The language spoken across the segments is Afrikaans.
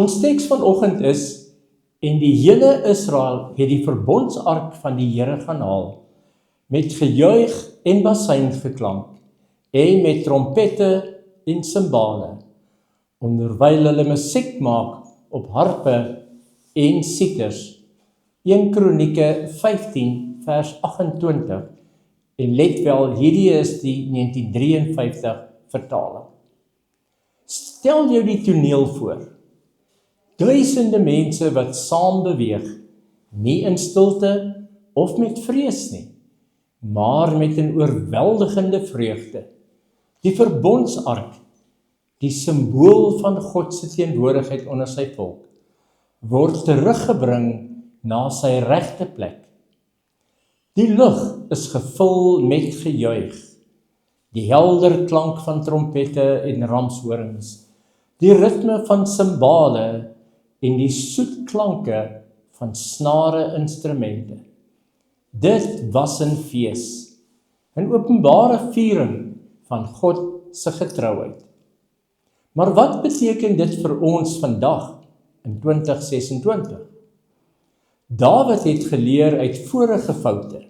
Ons teks vanoggend is, en die hele Israel het die verbondsark van die Here gaan haal, met gejuig en basuingeklank, en met trompette en simbale, onderwyl hulle musiek maak op harpe en siters. 1 Kronieke 15 vers 28, en let wel, hierdie is die 1953 vertaling. Stel jou die toneel voor, duisende mense wat saam beweeg, nie in stilte of met vrees nie, maar met 'n oorweldigende vreugde. Die verbondsark, die simbool van God se teenwoordigheid onder sy volk, word teruggebring na sy regte plek. Die lug is gevul met gejuig, die helder klank van trompette en ramshorings, die ritme van simbale en die soetklanke van snare instrumente. Dit was 'n fees, 'n openbare viering van God se getrouheid. Maar wat beteken dit vir ons vandag in 2026? Dawid het geleer uit vorige foute.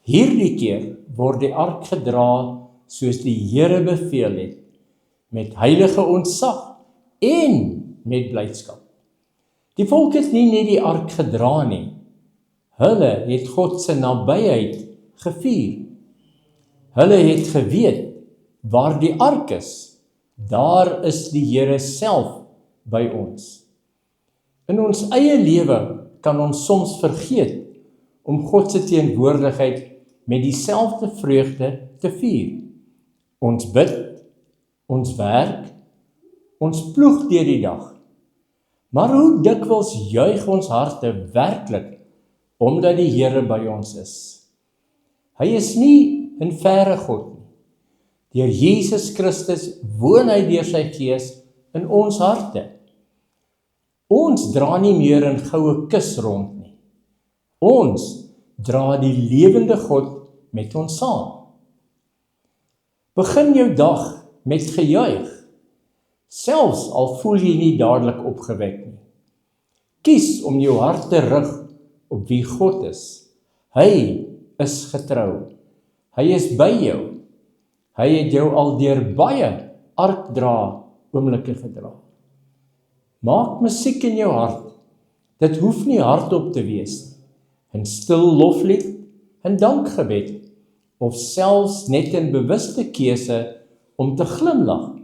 Hierdie keer word die ark gedra soos die Here beveel het, met heilige ontzag en met blydskap. Die volk het nie net die ark gedra nie, hulle het God se nabyheid gevier. Hulle het geweet, waar die ark is, daar is die Here self by ons. In ons eie lewe kan ons soms vergeet om God se teenwoordigheid met dieselfde vreugde te vier. Ons bid, ons werk, ons ploeg deur die dag. Maar hoe dikwels juig ons harte werklik omdat die Here by ons is? Hy is nie 'n verre God nie. Deur Jesus Christus woon hy deur sy Gees in ons harte. Ons dra nie meer 'n goue kus rond nie. Ons dra die lewende God met ons saam. Begin jou dag met gejuig, selfs al voel jy nie dadelik opgewek nie. Kies om jou hart te rig op wie God is. Hy is getrou. Hy is by jou. Hy het jou al deur baie arkdra oomblikke gedra. Maak musiek in jou hart. Dit hoef nie hardop te wees nie. 'n stil loflied, 'n dankgebed, of selfs net 'n bewuste keuse om te glimlag,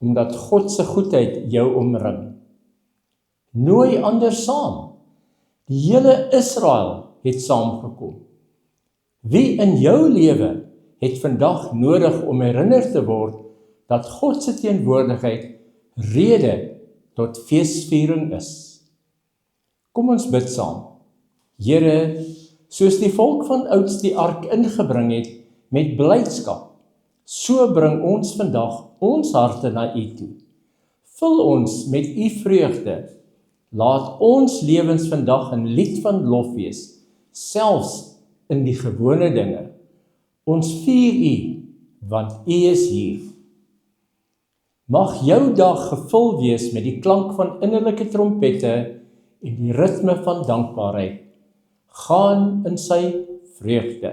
omdat God se goedheid jou omring. Nooi ander saam. Die hele Israel het saamgekom. Wie in jou lewe het vandag nodig om herinner te word dat God se teenwoordigheid rede tot feesviering is? Kom ons bid saam. Here, soos die volk van ouds die ark ingebring het met blydskap, so bring ons vandag ons harte na U toe. Vul ons met U vreugde. Laat ons lewens vandag 'n lied van lof wees, selfs in die gewone dinge. Ons vier U, want U is hier. Mag jou dag gevul wees met die klank van innerlike trompette en die ritme van dankbaarheid. Gaan in sy vreugde.